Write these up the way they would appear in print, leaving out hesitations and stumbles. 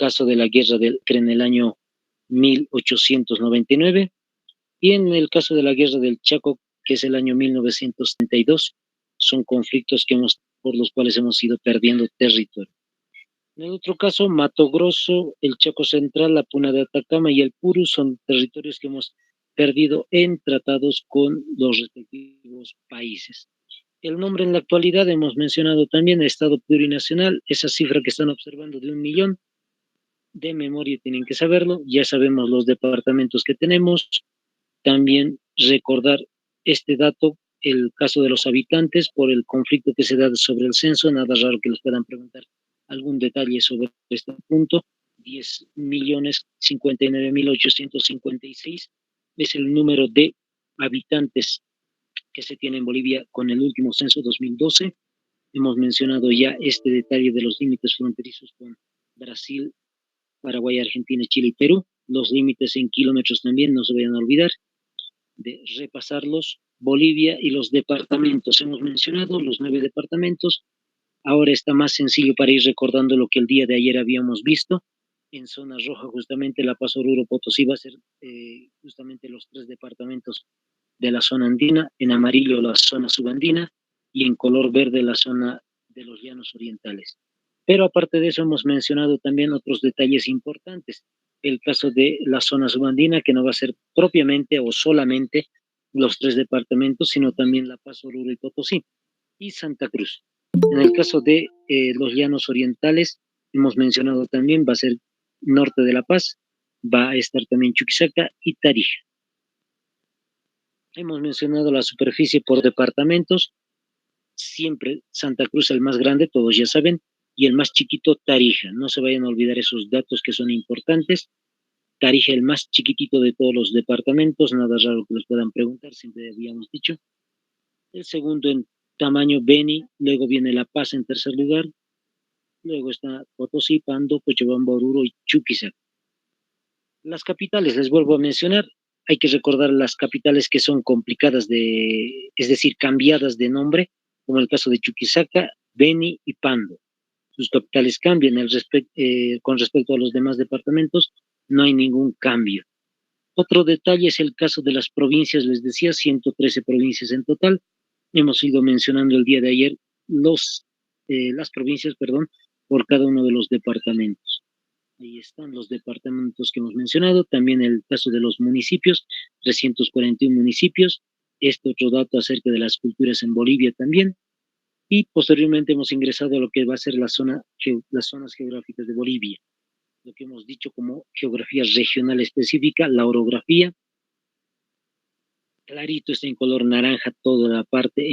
caso de la guerra del Acre en el año 1899, y en el caso de la guerra del Chaco, que es el año 1932, son conflictos por los cuales hemos ido perdiendo territorio. En el otro caso, Mato Grosso, el Chaco Central, la Puna de Atacama y el Purú son territorios que hemos perdido en tratados con los respectivos países. El nombre en la actualidad, hemos mencionado también Estado plurinacional, esa cifra que están observando de 1 millón, de memoria tienen que saberlo, ya sabemos los departamentos que tenemos, también recordar este dato, el caso de los habitantes por el conflicto que se da sobre el censo, nada raro que les puedan preguntar algún detalle sobre este punto. 10.059.856 es el número de habitantes que se tiene en Bolivia con el último censo 2012. Hemos mencionado ya este detalle de los límites fronterizos con Brasil, Paraguay, Argentina, Chile y Perú. Los límites en kilómetros también, no se vayan a olvidar de repasarlos. Bolivia y los departamentos. Hemos mencionado los 9 departamentos. Ahora está más sencillo para ir recordando lo que el día de ayer habíamos visto. En zona roja, justamente La Paz, Oruro, Potosí va a ser justamente los 3 departamentos de la zona andina, en amarillo la zona subandina y en color verde la zona de los llanos orientales. Pero aparte de eso hemos mencionado también otros detalles importantes. El caso de la zona subandina, que no va a ser propiamente o solamente los 3 departamentos, sino también La Paz, Oruro y Potosí, y Santa Cruz. En el caso de los llanos orientales, hemos mencionado también, va a ser norte de La Paz, va a estar también Chuquisaca y Tarija. Hemos mencionado la superficie por departamentos, siempre Santa Cruz el más grande, todos ya saben, y el más chiquito Tarija. No se vayan a olvidar esos datos que son importantes. Tarija el más chiquitito de todos los departamentos, nada raro que les puedan preguntar, siempre habíamos dicho. El segundo en tamaño Beni, luego viene La Paz en tercer lugar, luego está Potosí, Pando, Cochabamba, Oruro y Chuquisaca. Las capitales, les vuelvo a mencionar, hay que recordar las capitales que son complicadas es decir, cambiadas de nombre, como el caso de Chuquisaca, Beni y Pando. Sus capitales cambian con respecto a los demás departamentos, no hay ningún cambio. Otro detalle es el caso de las provincias, les decía, 113 provincias en total. Hemos ido mencionando el día de ayer las provincias, por cada uno de los departamentos. Ahí están los departamentos que hemos mencionado, también el caso de los municipios, 341 municipios, este otro dato acerca de las culturas en Bolivia también, y posteriormente hemos ingresado a lo que va a ser las zonas geográficas de Bolivia, lo que hemos dicho como geografía regional específica, la orografía. Clarito está en color naranja toda la parte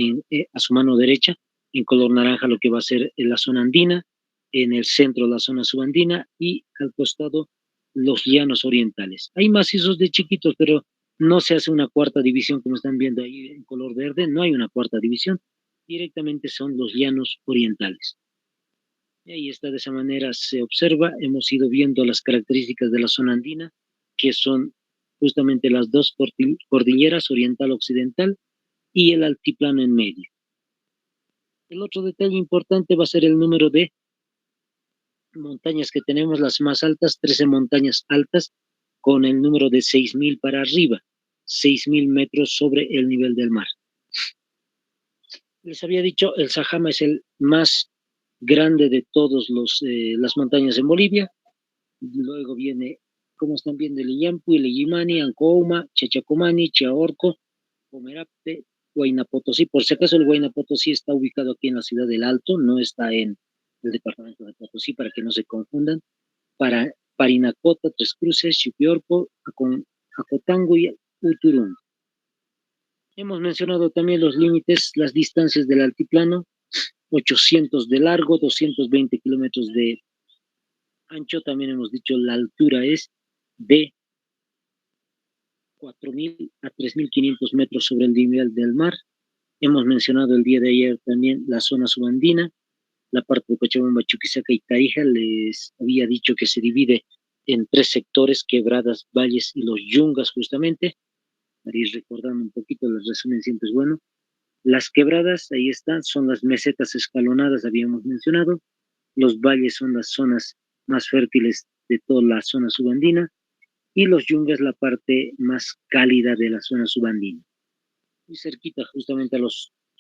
a su mano derecha, en color naranja lo que va a ser en la zona andina, en el centro la zona subandina y al costado los llanos orientales. Hay macizos de chiquitos, pero no se hace una cuarta división como están viendo ahí en color verde, no hay una cuarta división, directamente son los llanos orientales. Y ahí está, de esa manera se observa, hemos ido viendo las características de la zona andina, que son justamente las dos cordilleras, oriental-occidental, y el altiplano en medio. El otro detalle importante va a ser el número de montañas que tenemos, las más altas, 13 montañas altas, con el número de 6.000 para arriba, 6.000 metros sobre el nivel del mar. Les había dicho, el Sajama es el más grande de todas las montañas en Bolivia. Luego viene, como están viendo, el Illampu, el Illimani, Ancouma, Chachacomani, Chaorco, Pomerape, Huayna Potosí. Por si acaso, el Huayna Potosí está ubicado aquí en la ciudad del Alto, no está en el departamento de Potosí, para que no se confundan. Para Parinacota, Tres Cruces, Chipiorco, Acotango y Uturún. Hemos mencionado también los límites, las distancias del altiplano, 800 de largo, 220 kilómetros de ancho. También hemos dicho la altura es de 4.000 a 3.500 metros sobre el nivel del mar. Hemos mencionado el día de ayer también la zona subandina, la parte de Cochabamba, Chuquisaca y Tarija. Les había dicho que se divide en 3 sectores, quebradas, valles y los yungas, justamente. Para ir recordando un poquito, el resumen siempre es bueno. Las quebradas, ahí están, son las mesetas escalonadas, habíamos mencionado. Los valles son las zonas más fértiles de toda la zona subandina, y los yungas la parte más cálida de la zona subandina, y cerquita justamente a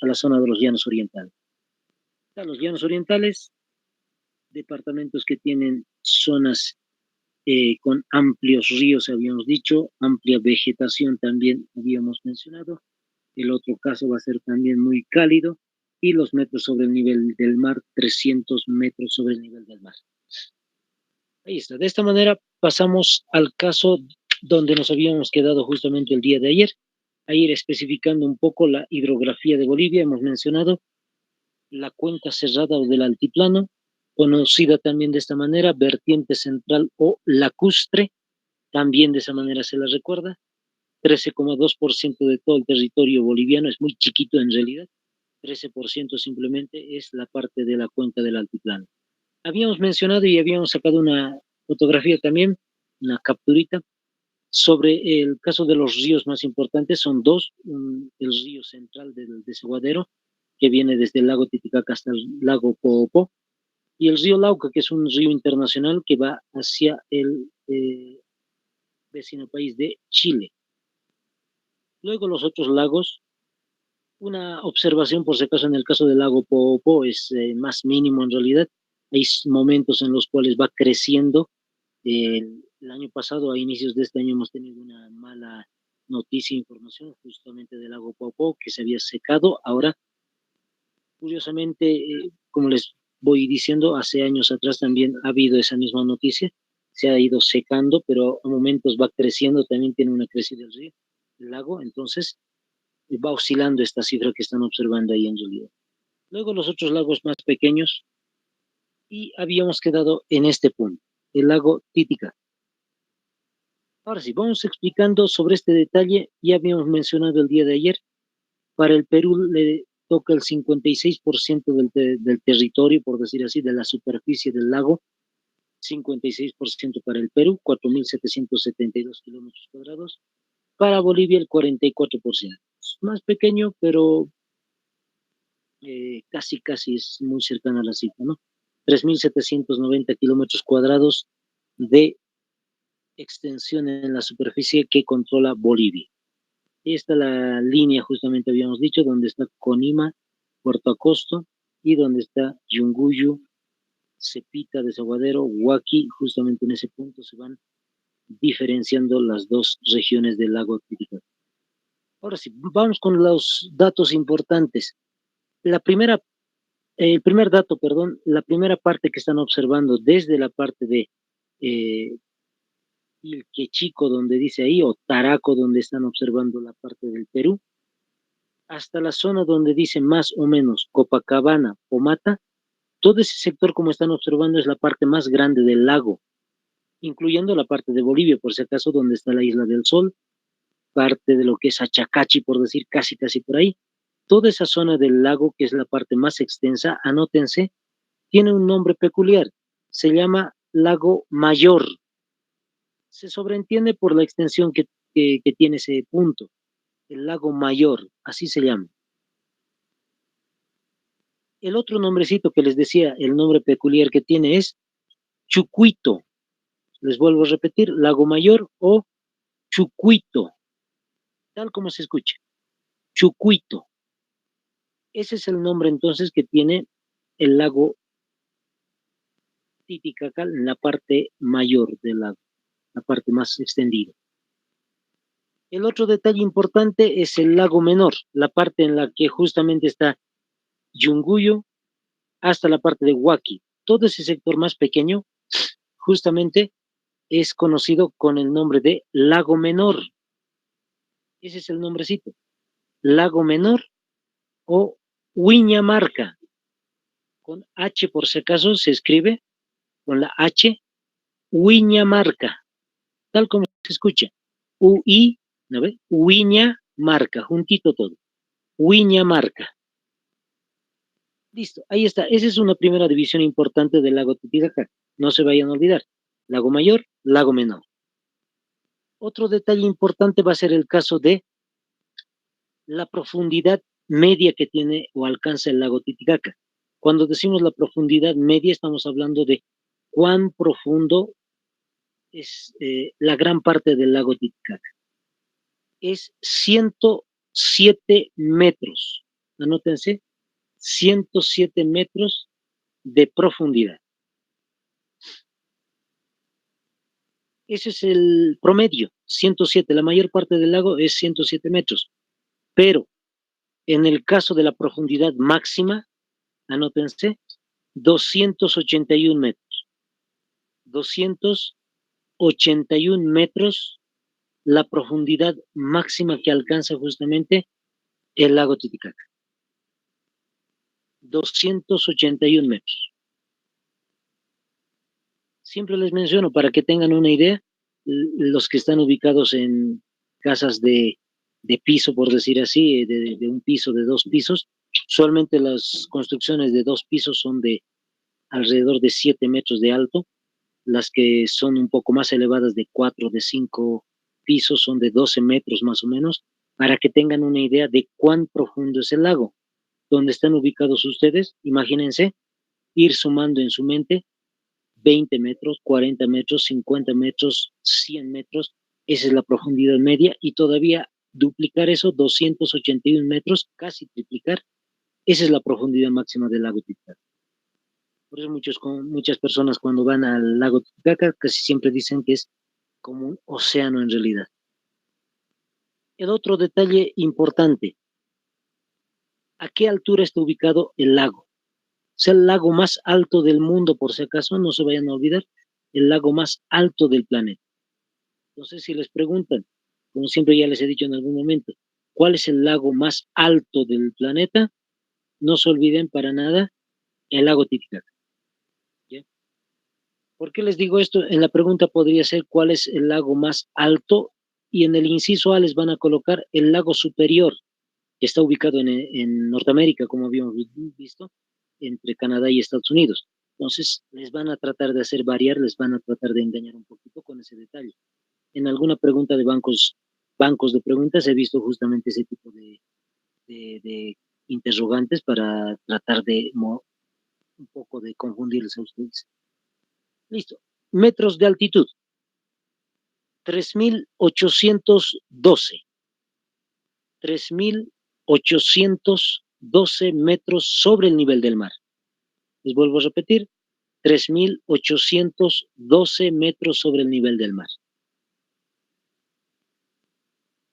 la zona de los llanos orientales. Los llanos orientales, departamentos que tienen zonas con amplios ríos, habíamos dicho, amplia vegetación también habíamos mencionado. El otro caso va a ser también muy cálido, y los metros sobre el nivel del mar, 300 metros sobre el nivel del mar. Ahí está. De esta manera pasamos al caso donde nos habíamos quedado justamente el día de ayer, a ir especificando un poco la hidrografía de Bolivia. Hemos mencionado la cuenca cerrada o del altiplano, conocida también de esta manera, vertiente central o lacustre, también de esa manera se la recuerda. 13,2% de todo el territorio boliviano, es muy chiquito en realidad. 13% simplemente es la parte de la cuenca del altiplano. Habíamos mencionado y habíamos sacado una fotografía también, una capturita, sobre el caso de los ríos más importantes. Son dos: el río central del Desaguadero, que viene desde el lago Titicaca hasta el lago Poopó, y el río Lauca, que es un río internacional que va hacia el vecino país de Chile. Luego los otros lagos, una observación por si acaso en el caso del lago Poopó es más mínimo en realidad. Hay momentos en los cuales va creciendo. El año pasado, a inicios de este año, hemos tenido una mala noticia, información justamente del lago Poopó, que se había secado. Ahora, curiosamente, como les voy diciendo, hace años atrás también ha habido esa misma noticia. Se ha ido secando, pero a momentos va creciendo, también tiene una crecida del río, el lago. Entonces va oscilando esta cifra que están observando ahí en realidad. Luego los otros lagos más pequeños, y habíamos quedado en este punto, el lago Titicaca. Ahora sí, vamos explicando sobre este detalle. Ya habíamos mencionado el día de ayer, para el Perú le toca el 56% del territorio, por decir así, de la superficie del lago. 56% para el Perú, 4.772 kilómetros cuadrados. Para Bolivia el 44%. Es más pequeño, pero casi es muy cercana a la cifra, ¿no? 3.790 kilómetros cuadrados de extensión en la superficie que controla Bolivia. Esta es la línea, justamente habíamos dicho, donde está Conima, Puerto Acosto, y donde está Yunguyo, Cepita, Desaguadero, Huaki. Justamente en ese punto se van diferenciando las dos regiones del lago Titicaca. Ahora sí, vamos con los datos importantes. El primer dato, perdón, la primera parte que están observando desde la parte de Ilquechico, donde dice ahí, o Taraco, donde están observando la parte del Perú, hasta la zona donde dice más o menos Copacabana o Mata. Todo ese sector, como están observando, es la parte más grande del lago, incluyendo la parte de Bolivia, por si acaso, donde está la Isla del Sol, parte de lo que es Achacachi, por decir, casi por ahí. Toda esa zona del lago, que es la parte más extensa, anótense, tiene un nombre peculiar. Se llama Lago Mayor. Se sobreentiende por la extensión que tiene ese punto. El Lago Mayor, así se llama. El otro nombrecito que les decía, el nombre peculiar que tiene es Chucuito. Les vuelvo a repetir, Lago Mayor o Chucuito, tal como se escucha, Chucuito. Ese es el nombre entonces que tiene el lago Titicaca en la parte mayor del lago, la parte más extendida. El otro detalle importante es el lago menor, la parte en la que justamente está Yunguyo hasta la parte de Huaki. Todo ese sector más pequeño justamente es conocido con el nombre de Lago Menor. Ese es el nombrecito, Lago Menor o Huiñamarca. Con H por si acaso se escribe, con la H, Huiñamarca, tal como se escucha. UI, ¿no ve? Huiñamarca, juntito todo. Huiñamarca. Listo, ahí está. Esa es una primera división importante del lago Titicaca. No se vayan a olvidar. Lago Mayor, Lago Menor. Otro detalle importante va a ser el caso de la profundidad media que tiene o alcanza el lago Titicaca. Cuando decimos la profundidad media, estamos hablando de cuán profundo es la gran parte del lago Titicaca. Es 107 metros, anótense, 107 metros de profundidad. Ese es el promedio, 107. La mayor parte del lago es 107 metros. Pero en el caso de la profundidad máxima, anótense, 281 metros. 281 metros la profundidad máxima que alcanza justamente el lago Titicaca. 281 metros. Siempre les menciono para que tengan una idea, los que están ubicados en casas de piso, por decir así, de un piso, de dos pisos, usualmente las construcciones de dos pisos son de alrededor de 7 metros de alto, las que son un poco más elevadas de 4, de 5 pisos son de 12 metros más o menos, para que tengan una idea de cuán profundo es el lago. Donde están ubicados ustedes, imagínense ir sumando en su mente 20 metros, 40 metros, 50 metros, 100 metros, esa es la profundidad media, y todavía duplicar eso, 281 metros, casi triplicar, esa es la profundidad máxima del lago Titicaca. Por eso muchas personas cuando van al lago Titicaca casi siempre dicen que es como un océano en realidad. El otro detalle importante, ¿a qué altura está ubicado el lago? Es el lago más alto del mundo, por si acaso, no se vayan a olvidar, el lago más alto del planeta. Entonces, si les preguntan, como siempre ya les he dicho en algún momento, ¿cuál es el lago más alto del planeta? No se olviden para nada el lago Titicaca. ¿Ya? ¿Por qué les digo esto? En la pregunta podría ser ¿cuál es el lago más alto? Y en el inciso A les van a colocar el lago superior, que está ubicado en Norteamérica, como habíamos visto, entre Canadá y Estados Unidos. Entonces, les van a tratar de hacer variar, les van a tratar de engañar un poquito con ese detalle. En alguna pregunta de bancos de preguntas he visto justamente ese tipo de interrogantes para tratar de un poco de confundirles a ustedes. Listo. Metros de altitud. 3.812. 3.812 metros sobre el nivel del mar. Les vuelvo a repetir, 3.812 metros sobre el nivel del mar.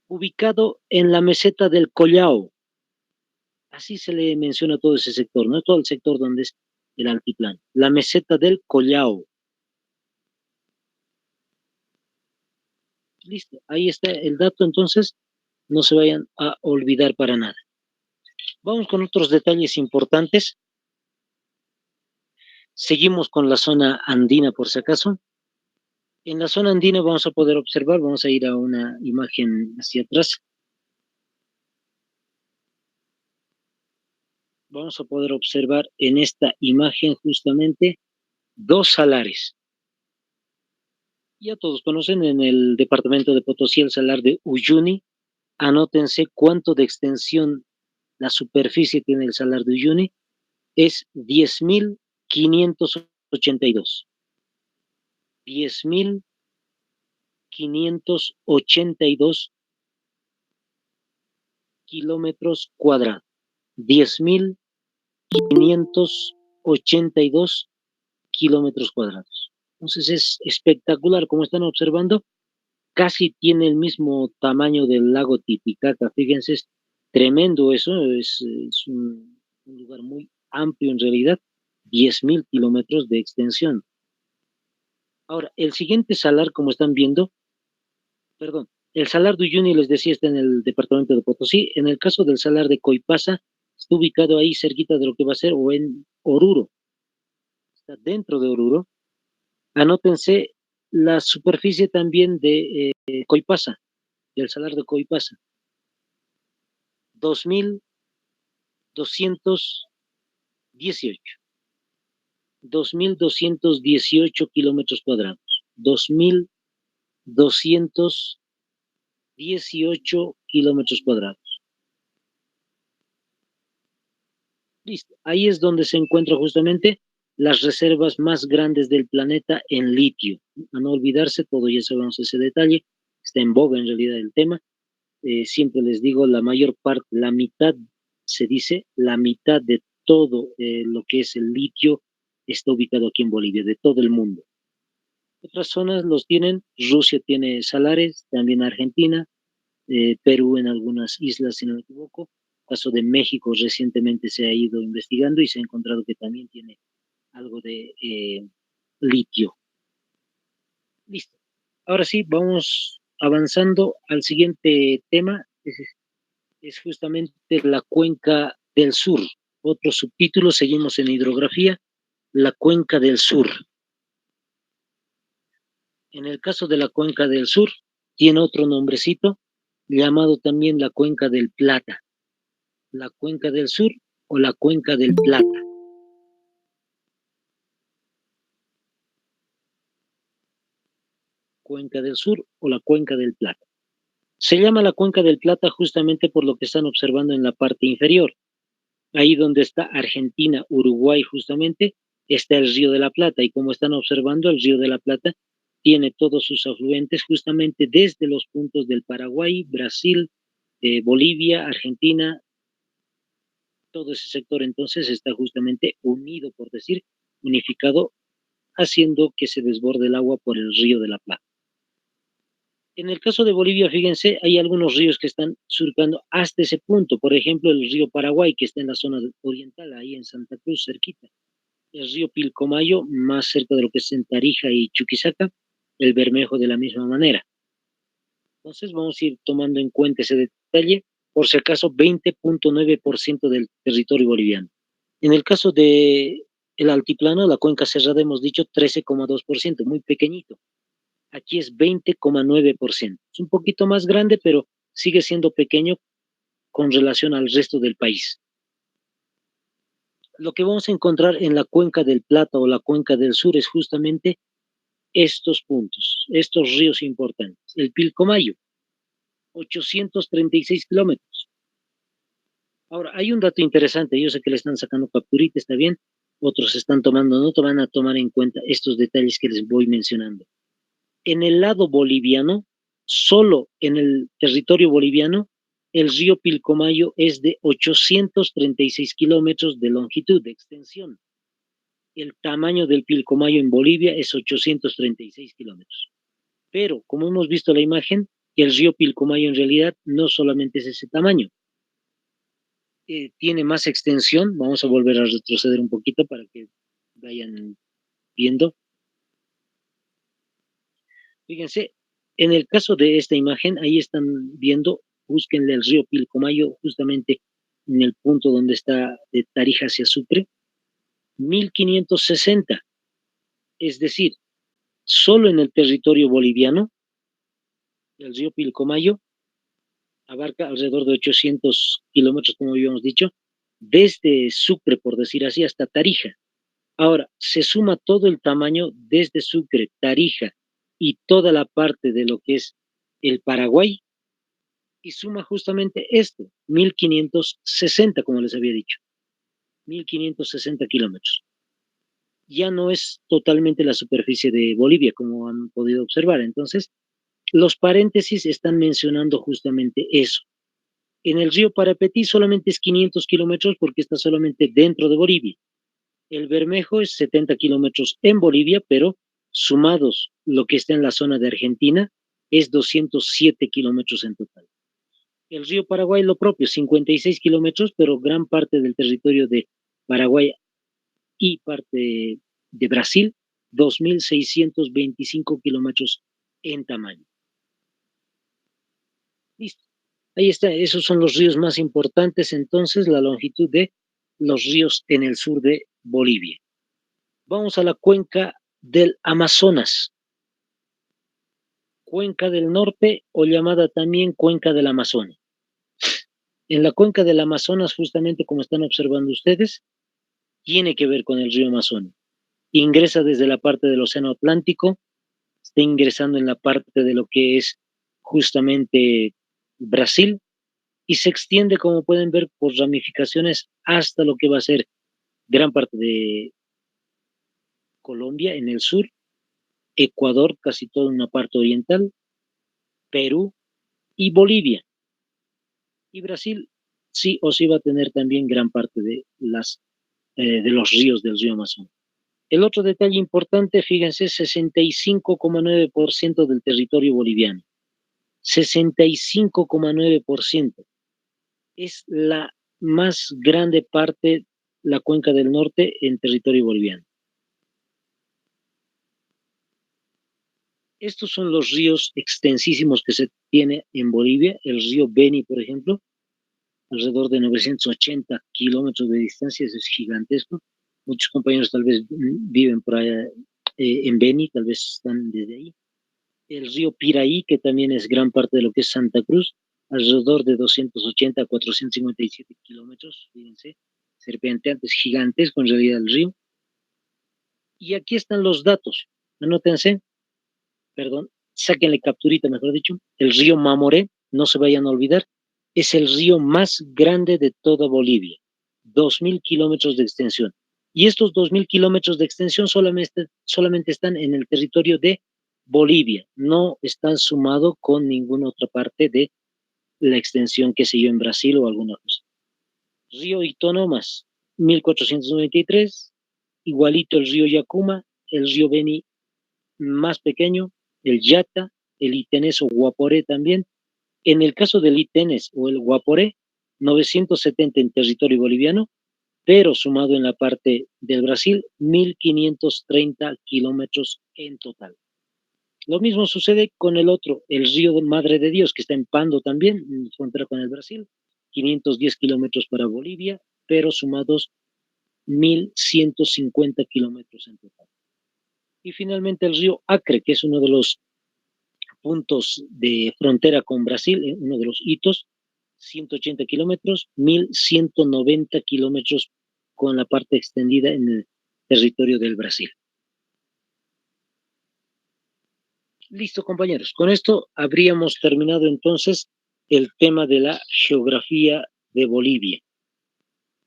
Ubicado en la meseta del Collao. Así se le menciona a todo ese sector, no todo el sector donde es el altiplano. La meseta del Collao. Listo, ahí está el dato, entonces no se vayan a olvidar para nada. Vamos con otros detalles importantes. Seguimos con la zona andina, por si acaso. En la zona andina vamos a poder observar, vamos a ir a una imagen hacia atrás. Vamos a poder observar en esta imagen justamente dos salares. Ya todos conocen en el departamento de Potosí el salar de Uyuni. Anótense cuánto de extensión la superficie tiene el salar de Uyuni. Es 10.582. 10.582 kilómetros cuadrados. 10.582 kilómetros cuadrados. Entonces es espectacular, como están observando, casi tiene el mismo tamaño del lago Titicaca. Fíjense, es tremendo eso, es un lugar muy amplio en realidad, 10.000 kilómetros de extensión. Ahora, el siguiente salar, como están viendo, perdón, el salar de Uyuni, les decía, está en el departamento de Potosí. En el caso del salar de Coipasa, está ubicado ahí cerquita de lo que va a ser, o en Oruro, está dentro de Oruro. Anótense la superficie también de Coipasa, del salar de Coipasa. 2.218. 2.218 kilómetros cuadrados. 2.218 kilómetros cuadrados. Listo. Ahí es donde se encuentran justamente las reservas más grandes del planeta en litio. a no olvidarse, todos ya sabemos ese detalle, está en boga en realidad el tema. Siempre les digo, la mayor parte, la mitad, se dice, la mitad de todo lo que es el litio está ubicado aquí en Bolivia, de todo el mundo. Otras zonas los tienen, Rusia tiene salares, también Argentina, Perú en algunas islas, si no me equivoco. Caso de México recientemente se ha ido investigando y se ha encontrado que también tiene algo de litio. Listo. Ahora sí, vamos avanzando al siguiente tema. Es justamente la cuenca del sur. Otro subtítulo, seguimos en hidrografía, la cuenca del sur. En el caso de la cuenca del sur, tiene otro nombrecito, llamado también la cuenca del Plata. La cuenca del sur o la cuenca del Plata. Cuenca del sur o la cuenca del Plata. Se llama la cuenca del Plata justamente por lo que están observando en la parte inferior. Ahí donde está Argentina, Uruguay justamente, está el Río de la Plata. Y como están observando, el Río de la Plata tiene todos sus afluentes justamente desde los puntos del Paraguay, Brasil, Bolivia, Argentina, todo ese sector entonces está justamente unido, por decir, unificado, haciendo que se desborde el agua por el Río de la Plata. En el caso de Bolivia, fíjense, hay algunos ríos que están surcando hasta ese punto. Por ejemplo, el río Paraguay, que está en la zona oriental, ahí en Santa Cruz, cerquita. El río Pilcomayo, más cerca de lo que es en Tarija y Chuquisaca. El Bermejo de la misma manera. Entonces vamos a ir tomando en cuenta ese detalle, por si acaso 20.9% del territorio boliviano. En el caso de el altiplano, la cuenca cerrada, hemos dicho 13.2%, muy pequeñito. Aquí es 20.9%. Es un poquito más grande, pero sigue siendo pequeño con relación al resto del país. Lo que vamos a encontrar en la cuenca del Plata o la cuenca del sur es justamente estos puntos, estos ríos importantes. El Pilcomayo, 836 kilómetros. Ahora, hay un dato interesante, yo sé que le están sacando capturita, está bien, otros están tomando nota, van a tomar en cuenta estos detalles que les voy mencionando. En el lado boliviano, solo en el territorio boliviano, el río Pilcomayo es de 836 kilómetros de longitud, de extensión. El tamaño del Pilcomayo en Bolivia es 836 kilómetros. Pero, como hemos visto la imagen, el río Pilcomayo en realidad no solamente es ese tamaño, tiene más extensión. Vamos a volver a retroceder un poquito para que vayan viendo. Fíjense, en el caso de esta imagen, ahí están viendo, búsquenle el río Pilcomayo, justamente en el punto donde está de Tarija hacia Sucre, 1560. Es decir, solo en el territorio boliviano, el río Pilcomayo abarca alrededor de 800 kilómetros, como habíamos dicho, desde Sucre, por decir así, hasta Tarija. Ahora, se suma todo el tamaño desde Sucre, Tarija y toda la parte de lo que es el Paraguay, y suma justamente esto, 1560, como les había dicho, 1560 kilómetros. Ya no es totalmente la superficie de Bolivia, como han podido observar. Entonces, los paréntesis están mencionando justamente eso. En el río Parapetí solamente es 500 kilómetros porque está solamente dentro de Bolivia. El Bermejo es 70 kilómetros en Bolivia, pero sumados lo que está en la zona de Argentina, es 207 kilómetros en total. El río Paraguay lo propio, 56 kilómetros, pero gran parte del territorio de Paraguay y parte de Brasil, 2.625 kilómetros en tamaño. Listo. Ahí está, esos son los ríos más importantes, entonces, la longitud de los ríos en el sur de Bolivia. Vamos a la cuenca del Amazonas, cuenca del norte o llamada también cuenca del Amazonas. En la cuenca del Amazonas, justamente como están observando ustedes, tiene que ver con el río Amazonas. Ingresa desde la parte del Océano Atlántico, está ingresando en la parte de lo que es justamente Brasil y se extiende, como pueden ver, por ramificaciones hasta lo que va a ser gran parte de Colombia en el sur, Ecuador, casi toda una parte oriental, Perú y Bolivia. Y Brasil sí o sí va a tener también gran parte de los ríos del río Amazonas. El otro detalle importante, fíjense, 65,9% del territorio boliviano. 65,9%. Es la más grande parte, la cuenca del norte, en territorio boliviano. Estos son los ríos extensísimos que se tiene en Bolivia. El río Beni, por ejemplo, alrededor de 980 kilómetros de distancia, eso es gigantesco. Muchos compañeros tal vez viven por allá en Beni, tal vez están desde ahí. El río Piraí, que también es gran parte de lo que es Santa Cruz, alrededor de 280 a 457 kilómetros, fíjense, serpenteantes gigantesco en realidad el río. Y aquí están los datos, anótense, perdón, sáquenle capturita, mejor dicho, el río Mamoré, no se vayan a olvidar, es el río más grande de toda Bolivia, 2.000 kilómetros de extensión. Y estos 2.000 kilómetros de extensión solamente están en el territorio de Bolivia, no están sumados con ninguna otra parte de la extensión que se dio en Brasil o alguna cosa. Río Itonomas, 1493, igualito el río Yacuma, el río Beni más pequeño, el Yata, el Itenes o Guaporé también. En el caso del Itenes o el Guaporé, 970 en territorio boliviano, pero sumado en la parte del Brasil, 1.530 kilómetros en total. Lo mismo sucede con el otro, el río Madre de Dios, que está en Pando también, en frontera con el Brasil, 510 kilómetros para Bolivia, pero sumados 1.150 kilómetros en total. Y finalmente el río Acre, que es uno de los puntos de frontera con Brasil, uno de los hitos, 180 kilómetros, 1.190 kilómetros con la parte extendida en el territorio del Brasil. Listo, compañeros. Con esto habríamos terminado entonces el tema de la geografía de Bolivia.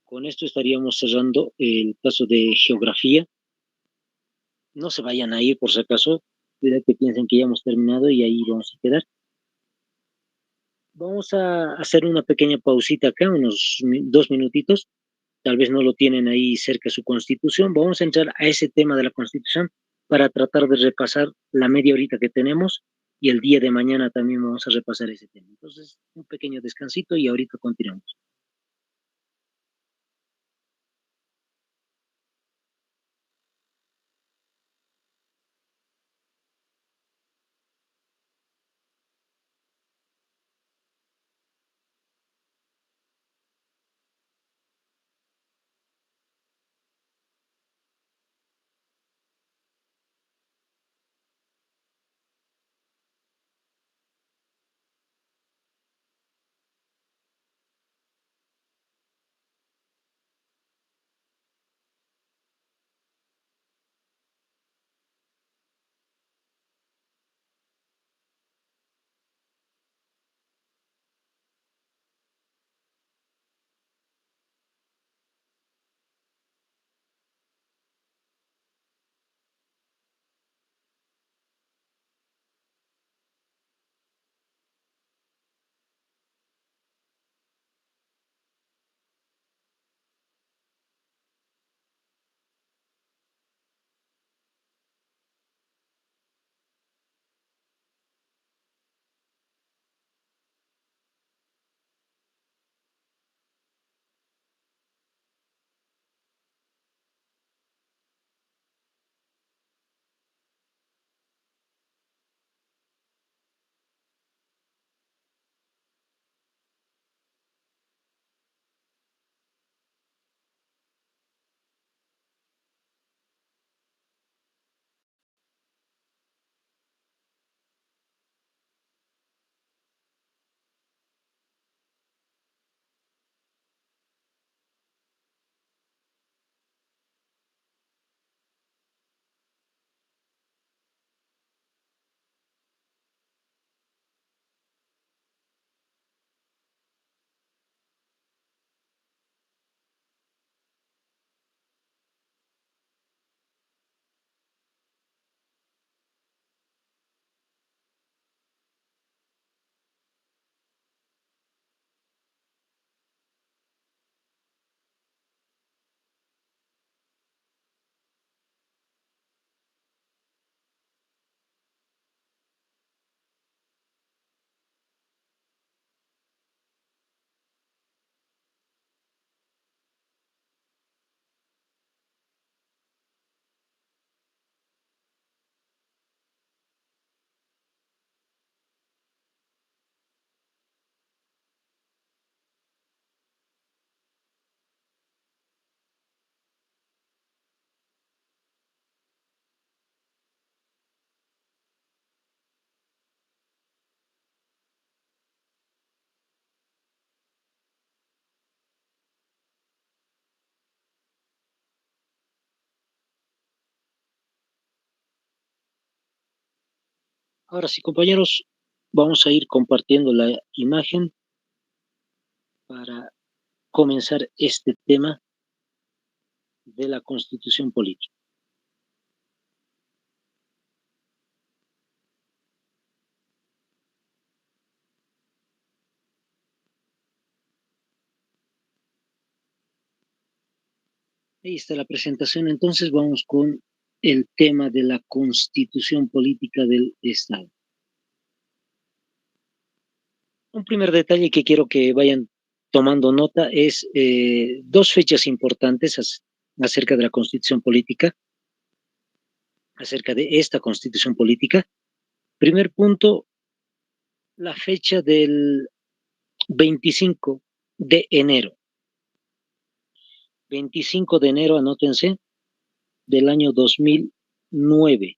Con esto estaríamos cerrando el caso de geografía. No se vayan a ir por si acaso, cuidado que piensen que ya hemos terminado y ahí vamos a quedar. Vamos a hacer una pequeña pausita acá, unos 2 minutitos. Tal vez no lo tienen ahí cerca su constitución. Vamos a entrar a ese tema de la constitución para tratar de repasar la media horita que tenemos y el día de mañana también vamos a repasar ese tema. Entonces, un pequeño descansito y ahorita continuamos. Ahora sí, compañeros, vamos a ir compartiendo la imagen para comenzar este tema de la Constitución política. Ahí está la presentación, entonces vamos con el tema de la Constitución política del Estado. Un primer detalle que quiero que vayan tomando nota es dos fechas importantes acerca de la Constitución política, acerca de esta Constitución política. Primer punto, la fecha del 25 de enero. 25 de enero, anótense, del año 2009.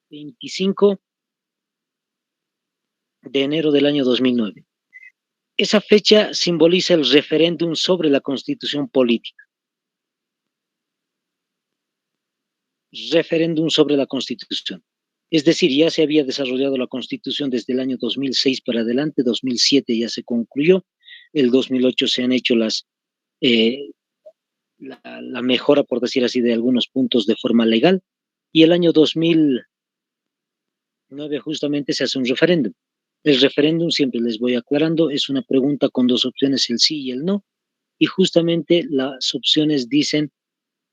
25 de enero del año 2009. Esa fecha simboliza el referéndum sobre la Constitución política. Referéndum sobre la Constitución. Es decir, ya se había desarrollado la Constitución desde el año 2006 para adelante, 2007 ya se concluyó, el 2008 se han hecho la mejora, por decir así, de algunos puntos de forma legal, y el año 2009 justamente se hace un referéndum. El referéndum, siempre les voy aclarando, es una pregunta con dos opciones, el sí y el no, y justamente las opciones dicen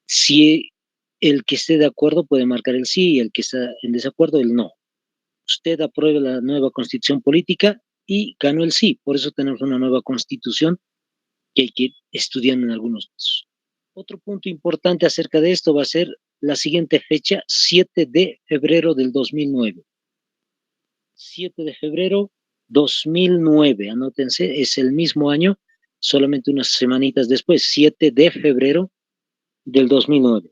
si el que esté de acuerdo puede marcar el sí y el que está en desacuerdo el no. Usted aprueba la nueva constitución política y ganó el sí, por eso tenemos una nueva constitución que hay que ir estudiando en algunos casos. Otro punto importante acerca de esto va a ser la siguiente fecha, 7 de febrero del 2009. 7 de febrero 2009, anótense, es el mismo año, solamente unas semanitas después, 7 de febrero del 2009.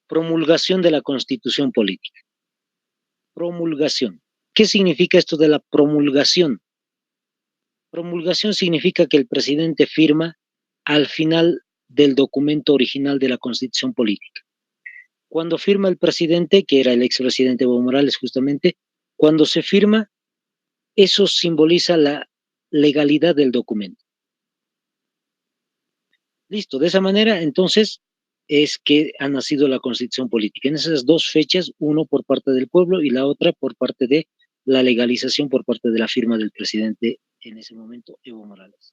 Promulgación de la Constitución política. Promulgación. ¿Qué significa esto de la promulgación? Promulgación significa que el presidente firma al final del documento original de la Constitución política. Cuando firma el presidente, que era el expresidente Evo Morales justamente, cuando se firma, eso simboliza la legalidad del documento. Listo, de esa manera, entonces, es que ha nacido la Constitución política. En esas dos fechas, uno por parte del pueblo y la otra por parte de la legalización por parte de la firma del presidente en ese momento, Evo Morales.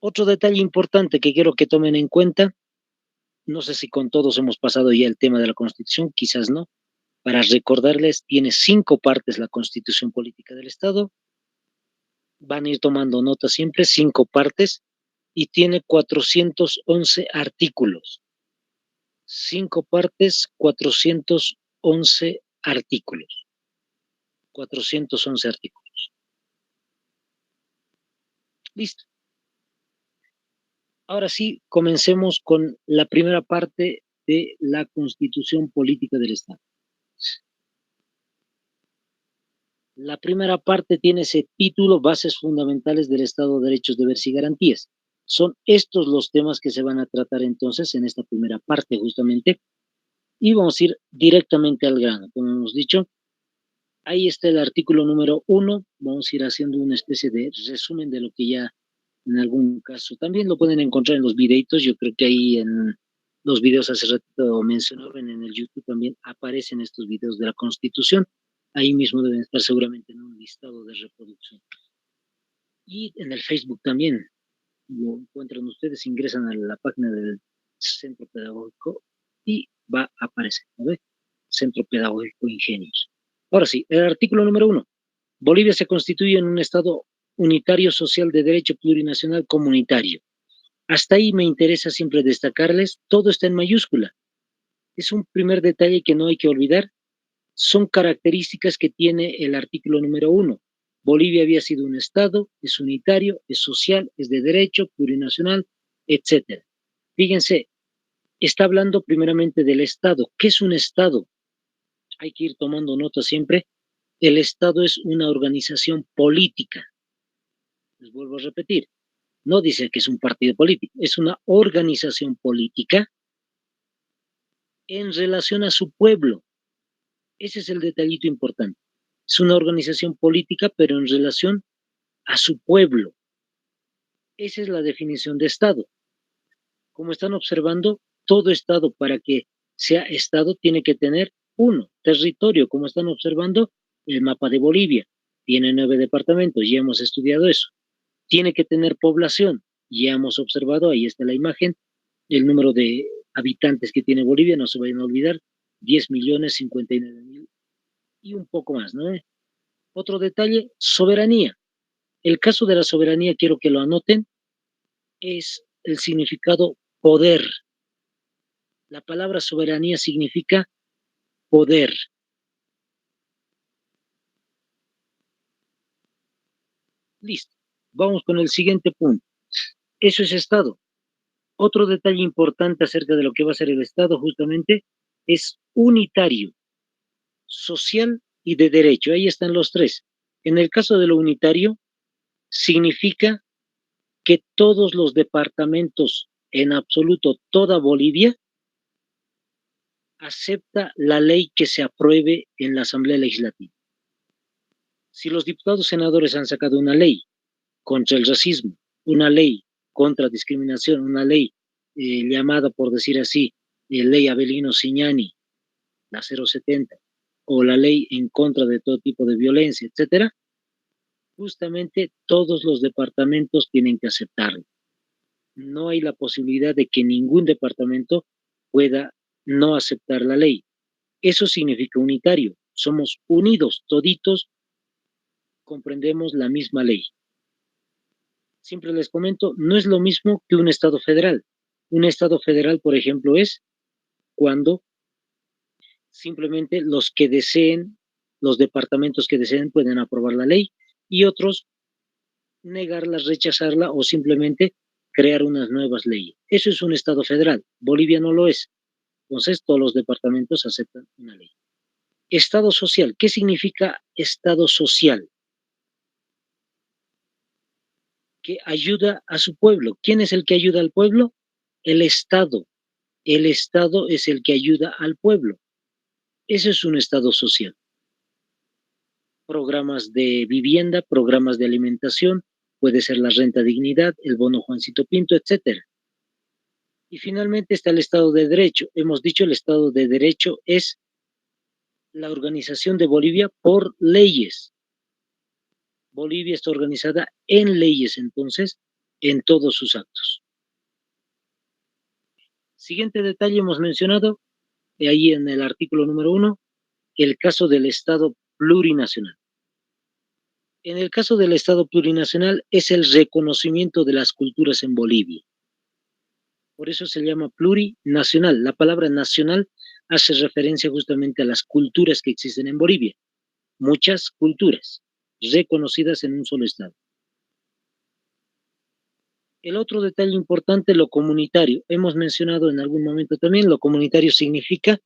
Otro detalle importante que quiero que tomen en cuenta, no sé si con todos hemos pasado ya el tema de la Constitución, quizás no, para recordarles, tiene 5 partes la Constitución política del Estado, van a ir tomando nota siempre, 5 partes, y tiene 411 artículos. 5 partes, 411 artículos. 411 artículos. Listo. Ahora sí, comencemos con la primera parte de la Constitución política del Estado. La primera parte tiene ese título, Bases fundamentales del Estado, Derechos, Deberes y Garantías. Son estos los temas que se van a tratar entonces en esta primera parte justamente. Y vamos a ir directamente al grano. Como hemos dicho, ahí está el artículo número 1. Vamos a ir haciendo una especie de resumen de lo que ya en algún caso también lo pueden encontrar en los videitos. Yo creo que ahí en los videos hace rato mencionaron, en el YouTube también aparecen estos videos de la Constitución. Ahí mismo deben estar seguramente en un listado de reproducción. Y en el Facebook también lo encuentran ustedes, ingresan a la página del Centro Pedagógico y va a aparecer, ¿no ve? Centro Pedagógico Ingenios. Ahora sí, el artículo número 1. Bolivia se constituye en un Estado unitario social de derecho plurinacional comunitario. Hasta ahí me interesa siempre destacarles, todo está en mayúscula. Es un primer detalle que no hay que olvidar. Son características que tiene el artículo número 1. Bolivia había sido un Estado, es unitario, es social, es de derecho, plurinacional, etcétera. Fíjense, está hablando primeramente del Estado. ¿Qué es un Estado? Hay que ir tomando nota siempre. El Estado es una organización política. Les vuelvo a repetir. No dice que es un partido político, es una organización política en relación a su pueblo. Ese es el detallito importante. Es una organización política, pero en relación a su pueblo. Esa es la definición de Estado. Como están observando, todo Estado, para que sea Estado, tiene que tener uno, territorio. Como están observando, el mapa de Bolivia tiene 9 departamentos, ya hemos estudiado eso. Tiene que tener población, ya hemos observado, ahí está la imagen, el número de habitantes que tiene Bolivia, no se vayan a olvidar, 10.059.000 y un poco más, ¿no? Otro detalle, soberanía. El caso de la soberanía, quiero que lo anoten, es el significado poder. La palabra soberanía significa poder. Listo. Vamos con el siguiente punto. Eso es Estado. Otro detalle importante acerca de lo que va a ser el Estado justamente es unitario, social y de derecho. Ahí están los tres. En el caso de lo unitario, significa que todos los departamentos, en absoluto toda Bolivia, acepta la ley que se apruebe en la Asamblea Legislativa. Si los diputados senadores han sacado una ley contra el racismo, una ley contra discriminación, una ley llamada, por decir así, ley Avelino Signani, la 070, o la ley en contra de todo tipo de violencia, etcétera, justamente todos los departamentos tienen que aceptarlo. No hay la posibilidad de que ningún departamento pueda no aceptar la ley. Eso significa unitario. Somos unidos, toditos comprendemos la misma ley. Siempre les comento, no es lo mismo que un Estado federal. Un Estado federal, por ejemplo, es cuando simplemente los que deseen, los departamentos que deseen pueden aprobar la ley y otros negarla, rechazarla o simplemente crear unas nuevas leyes. Eso es un Estado federal. Bolivia no lo es. Entonces, todos los departamentos aceptan una ley. Estado social. ¿Qué significa Estado social? Que ayuda a su pueblo. ¿Quién es el que ayuda al pueblo? El Estado. El Estado es el que ayuda al pueblo. Ese es un Estado social. Programas de vivienda, programas de alimentación, puede ser la renta dignidad, el bono Juancito Pinto, etcétera. Y finalmente está el Estado de Derecho. Hemos dicho el Estado de Derecho es la organización de Bolivia por leyes. Bolivia está organizada en leyes, entonces, en todos sus actos. Siguiente detalle hemos mencionado, ahí en el artículo número 1, el caso del Estado plurinacional. En el caso del Estado plurinacional es el reconocimiento de las culturas en Bolivia. Por eso se llama plurinacional. La palabra nacional hace referencia justamente a las culturas que existen en Bolivia. Muchas culturas reconocidas en un solo Estado. El otro detalle importante, lo comunitario. Hemos mencionado en algún momento también, lo comunitario significa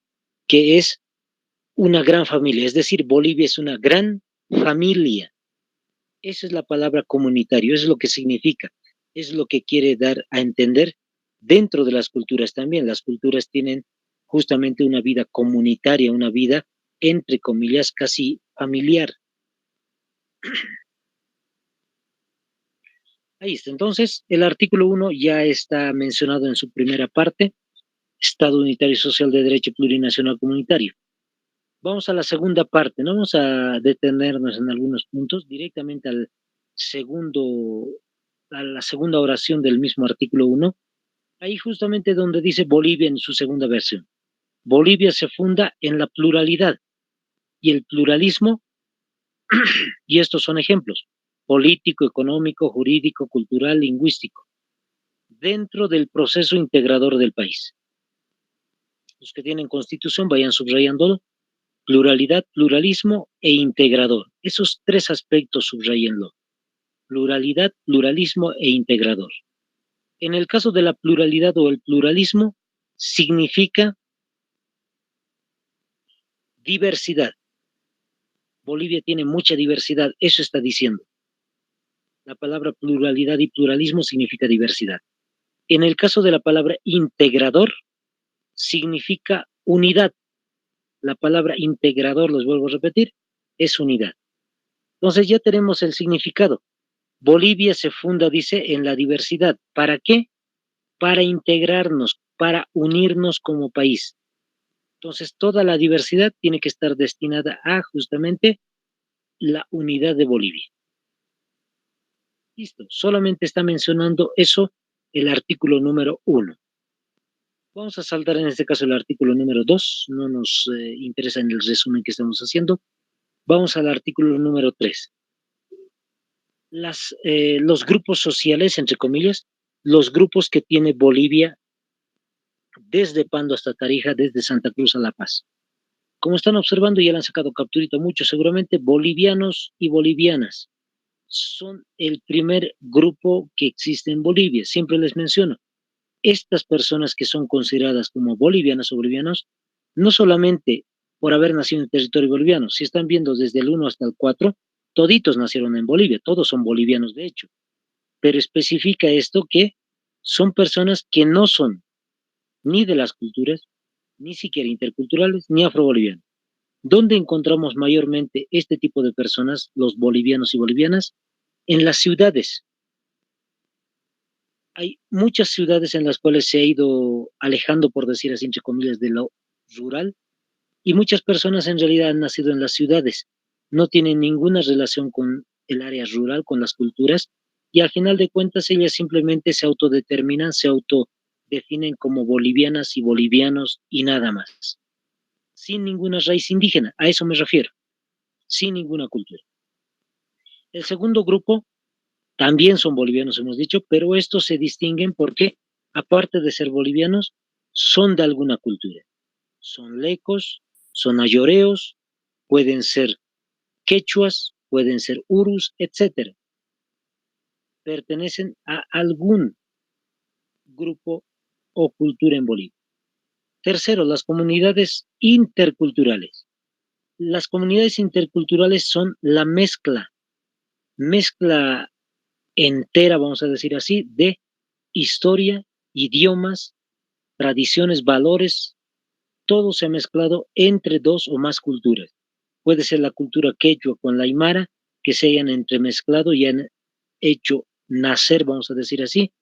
que es una gran familia, es decir, Bolivia es una gran familia. Esa es la palabra comunitario, es lo que significa, es lo que quiere dar a entender dentro de las culturas también. Las culturas tienen justamente una vida comunitaria, una vida, entre comillas, casi familiar. Ahí está. Entonces, el artículo 1 ya está mencionado en su primera parte, Estado unitario y social de derecho plurinacional comunitario. Vamos a la segunda parte, no vamos a detenernos en algunos puntos, directamente al segundo, a la segunda oración del mismo artículo 1, ahí justamente donde dice Bolivia en su segunda versión. Bolivia se funda en la pluralidad y el pluralismo, y estos son ejemplos, político, económico, jurídico, cultural, lingüístico, dentro del proceso integrador del país. Los que tienen constitución vayan subrayándolo. Pluralidad, pluralismo e integrador. Esos tres aspectos subrayenlo. Pluralidad, pluralismo e integrador. En el caso de la pluralidad o el pluralismo, significa diversidad. Bolivia tiene mucha diversidad, eso está diciendo. La palabra pluralidad y pluralismo significa diversidad. En el caso de la palabra integrador, significa unidad. La palabra integrador, les vuelvo a repetir, es unidad. Entonces ya tenemos el significado. Bolivia se funda, dice, en la diversidad. ¿Para qué? Para integrarnos, para unirnos como país. Entonces toda la diversidad tiene que estar destinada a justamente la unidad de Bolivia. Listo, solamente está mencionando eso el artículo número 1. Vamos a saltar en este caso el artículo número 2, no nos interesa en el resumen que estamos haciendo. Vamos al artículo número 3. Los grupos sociales, entre comillas, los grupos que tiene Bolivia desde Pando hasta Tarija, desde Santa Cruz a La Paz. Como están observando, ya le han sacado capturito muchos, seguramente bolivianos y bolivianas son el primer grupo que existe en Bolivia. Siempre les menciono, estas personas que son consideradas como bolivianas o bolivianos, no solamente por haber nacido en territorio boliviano, si están viendo desde el 1 hasta el 4, toditos nacieron en Bolivia, todos son bolivianos de hecho, pero especifica esto que son personas que no son ni de las culturas, ni siquiera interculturales, ni afrobolivianos. ¿Dónde encontramos mayormente este tipo de personas, los bolivianos y bolivianas? En las ciudades. Hay muchas ciudades en las cuales se ha ido alejando, por decir así, entre comillas, de lo rural, y muchas personas en realidad han nacido en las ciudades, no tienen ninguna relación con el área rural, con las culturas, y al final de cuentas ellas simplemente se autodeterminan, se autodefinen como bolivianas y bolivianos y nada más, sin ninguna raíz indígena, a eso me refiero, sin ninguna cultura. El segundo grupo también son bolivianos, hemos dicho, pero estos se distinguen porque, aparte de ser bolivianos, son de alguna cultura. Son lecos, son ayoreos, pueden ser quechuas, pueden ser urus, etcétera. Pertenecen a algún grupo o cultura en Bolivia. Tercero, las comunidades interculturales. Las comunidades interculturales son la mezcla entera, vamos a decir así, de historia, idiomas, tradiciones, valores, todo se ha mezclado entre dos o más culturas. Puede ser la cultura quechua con la aymara, que se hayan entremezclado y han hecho nacer, vamos a decir así,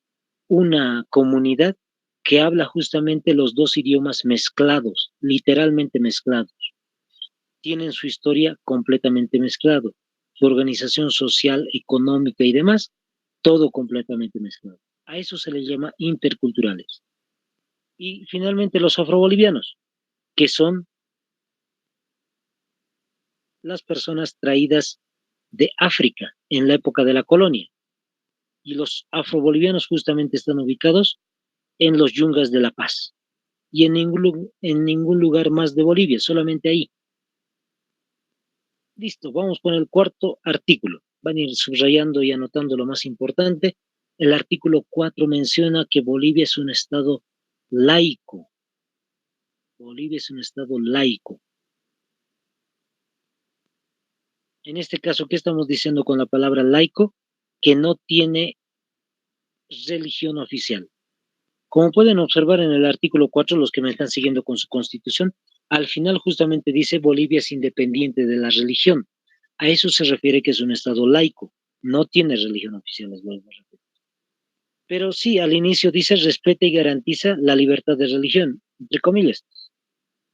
una comunidad que habla justamente los dos idiomas mezclados, literalmente mezclados. Tienen su historia completamente mezclado, su organización social, económica y demás, todo completamente mezclado. A eso se les llama interculturales. Y finalmente los afrobolivianos, que son las personas traídas de África en la época de la colonia. Y los afrobolivianos justamente están ubicados en los yungas de La Paz y en ningún lugar más de Bolivia, solamente ahí. Listo, vamos con el cuarto artículo. Van a ir subrayando y anotando lo más importante. El artículo 4 menciona que Bolivia es un estado laico. Bolivia es un estado laico. En este caso, ¿qué estamos diciendo con la palabra laico? Que no tiene religión oficial. Como pueden observar en el artículo 4, los que me están siguiendo con su constitución, al final justamente dice Bolivia es independiente de la religión. A eso se refiere que es un estado laico, no tiene religión oficial, les vuelvo a repetir. Pero sí, al inicio dice respeta y garantiza la libertad de religión, entre comillas.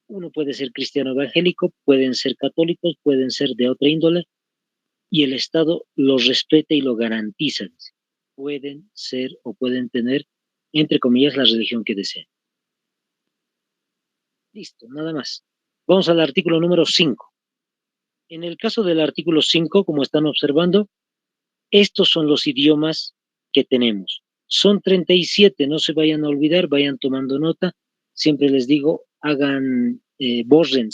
Uno puede ser cristiano evangélico, pueden ser católicos, pueden ser de otra índole, y el Estado lo respeta y lo garantiza. Dice. Pueden ser o pueden tener, entre comillas, la religión que deseen. Listo, nada más. Vamos al artículo número 5. En el caso del artículo 5, como están observando, estos son los idiomas que tenemos. Son 37, no se vayan a olvidar, vayan tomando nota. Siempre les digo, borren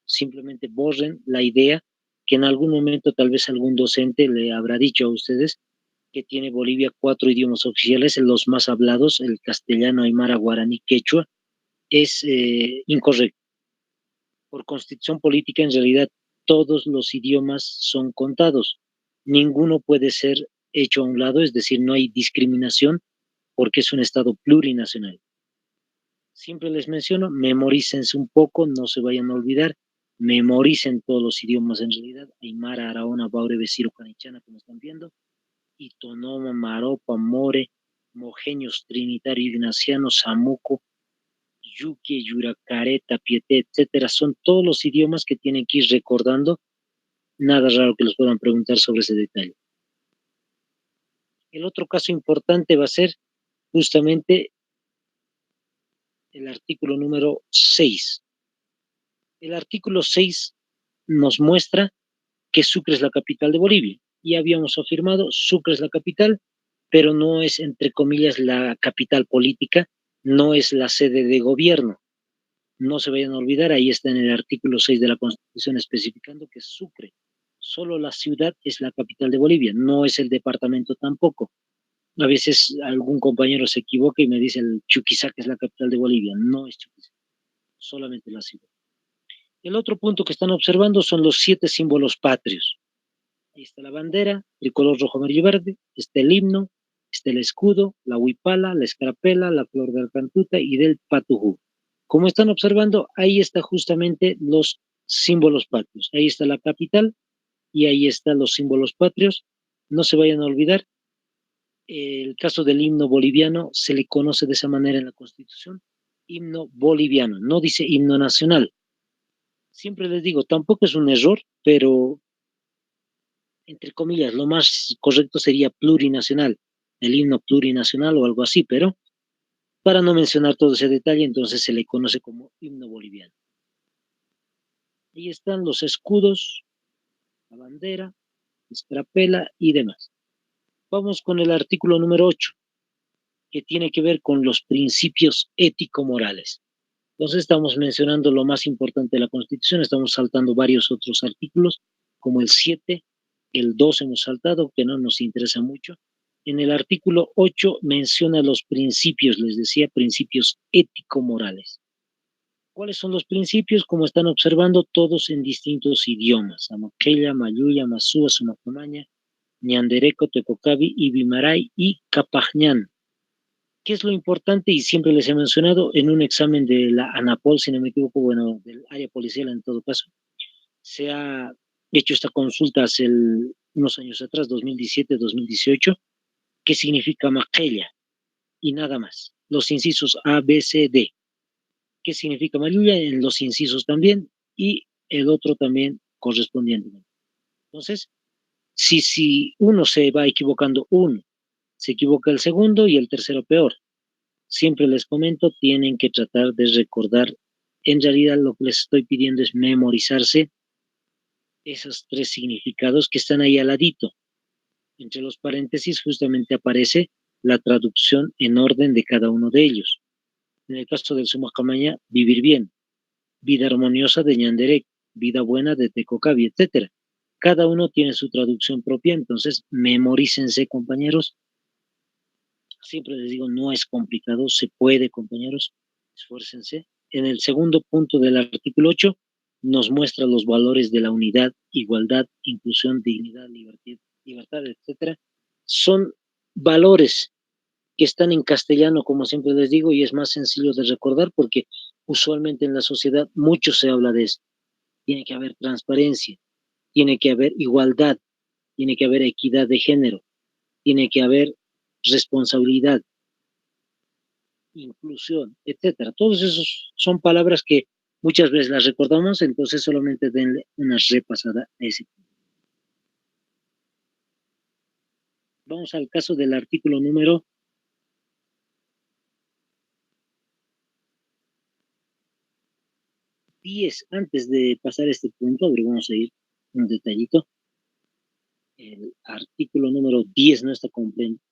simplemente borren la idea que en algún momento tal vez algún docente le habrá dicho a ustedes que tiene Bolivia 4 idiomas oficiales, los más hablados, el castellano, aymara, guaraní, quechua, es incorrecto. Por constitución política, en realidad, todos los idiomas son contados. Ninguno puede ser hecho a un lado, es decir, no hay discriminación porque es un Estado plurinacional. Siempre les menciono, memorícense un poco, no se vayan a olvidar, memoricen todos los idiomas en realidad, Aymara, Araona, Baure, Besiro, Canichana, como están viendo, y Tonoma, Maropa, More, Mojeños, Trinitario, Ignaciano, Samuco, Yuque, Yuracareta, Piete, etcétera, son todos los idiomas que tienen que ir recordando, nada raro que los puedan preguntar sobre ese detalle. El otro caso importante va a ser justamente el artículo número 6. El artículo 6 nos muestra que Sucre es la capital de Bolivia. Ya habíamos afirmado, Sucre es la capital, pero no es, entre comillas, la capital política, no es la sede de gobierno. No se vayan a olvidar, ahí está en el artículo 6 de la Constitución especificando que Sucre, solo la ciudad es la capital de Bolivia, no es el departamento tampoco. A veces algún compañero se equivoca y me dice el Chuquisaca es la capital de Bolivia, no es Chuquisaca, solamente la ciudad. El otro punto que están observando son los 7 símbolos patrios. Ahí está la bandera, el color rojo, amarillo y verde, está el himno, está el escudo, la huipala, la escarapela, la flor de alcantuta y del patujú. Como están observando, ahí está justamente los símbolos patrios. Ahí está la capital y ahí están los símbolos patrios. No se vayan a olvidar, el caso del himno boliviano se le conoce de esa manera en la Constitución, himno boliviano, no dice himno nacional. Siempre les digo, tampoco es un error, pero entre comillas, lo más correcto sería plurinacional, el himno plurinacional o algo así, pero para no mencionar todo ese detalle, entonces se le conoce como himno boliviano. Ahí están los escudos, la bandera, la escarapela y demás. Vamos con el artículo número 8, que tiene que ver con los principios ético-morales. Entonces estamos mencionando lo más importante de la Constitución, estamos saltando varios otros artículos, como el 7, el 2 hemos saltado, que no nos interesa mucho. En el artículo 8 menciona los principios, les decía, principios ético-morales. ¿Cuáles son los principios? Como están observando, todos en distintos idiomas. Amaqueya, Mayuya, Masúa, Sumacamaña, Ñandereco, Tecocabi, Ibimaray y Capajñán. ¿Qué es lo importante? Y siempre les he mencionado en un examen de la ANAPOL, si no me equivoco, bueno, del área policial en todo caso, se ha hecho esta consulta hace unos años atrás, 2017, 2018, ¿qué significa maquella? Y nada más. Los incisos A, B, C, D. ¿Qué significa Mayuya? En los incisos también, y el otro también correspondientemente. Entonces, si uno se va equivocando uno, se equivoca el segundo y el tercero peor. Siempre les comento, tienen que tratar de recordar. En realidad lo que les estoy pidiendo es memorizarse esos 3 significados que están ahí al ladito. Entre los paréntesis justamente aparece la traducción en orden de cada uno de ellos. En el caso del Sumacamaña, vivir bien, vida armoniosa de Ñanderek, vida buena de Tecocabi, etc. Cada uno tiene su traducción propia, entonces memorícense, compañeros. Siempre les digo, no es complicado, se puede, compañeros, esfuércense. En el segundo punto del artículo 8 nos muestra los valores de la unidad, igualdad, inclusión, dignidad, libertad, etcétera. Son valores que están en castellano, como siempre les digo, y es más sencillo de recordar porque usualmente en la sociedad mucho se habla de esto. Tiene que haber transparencia, tiene que haber igualdad, tiene que haber equidad de género, tiene que haber responsabilidad, inclusión, etcétera. Todos esos son palabras que muchas veces las recordamos, entonces solamente denle una repasada a ese. Vamos al caso del artículo número 10. Antes de pasar este punto, vamos a ir un detallito. El artículo número 10 no está